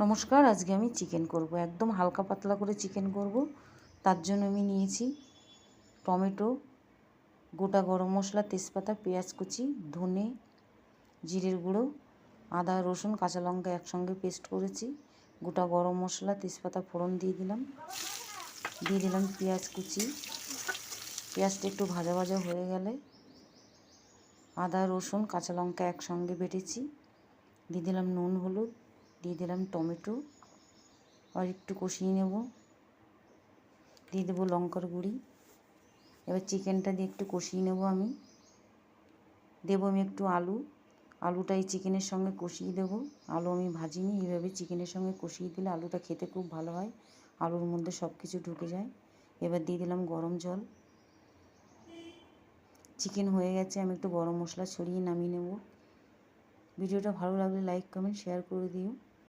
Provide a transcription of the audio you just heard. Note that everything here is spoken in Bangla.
নমস্কার, আজকে আমি চিকেন করব, একদম হালকা পাতলা করে চিকেন করব। তার জন্য আমি নিয়েছি টমেটো, গোটা গরম মশলা, তেজপাতা, পেঁয়াজ কুচি, ধনে, জিরের গুঁড়ো, আদা, রসুন, কাঁচা লঙ্কা একসঙ্গে পেস্ট করেছি। গোটা গরম মশলা, তেজপাতা ফোড়ন দিয়ে দিলাম পেঁয়াজ কুচি। পেঁয়াজটা একটু ভাজা ভাজা হয়ে গেলে আদা, রসুন, কাঁচা লঙ্কা একসঙ্গে বেটেছি, দিয়ে দিলাম নুন, হলুদ, দিয়ে দিলাম টমেটো, আর একটু কষিয়ে নেব। দিয়ে দেবো লঙ্কার গুঁড়ি। এবার চিকেনটা দিয়ে একটু কষিয়ে নেব। আমি একটু আলুটা এই চিকেনের সঙ্গে কষিয়ে দেবো। আলু আমি ভাজিনি, এইভাবে চিকেনের সঙ্গে কষিয়ে দিলে আলুটা খেতে খুব ভালো হয়, আলুর মধ্যে সব কিছু ঢুকে যায়। এবার দিয়ে দিলাম গরম জল। চিকেন হয়ে গেছে, আমি একটু গরম মশলা ছড়িয়ে নামিয়ে নেব। ভিডিওটা ভালো লাগলে লাইক, কমেন্ট, শেয়ার করে দিও।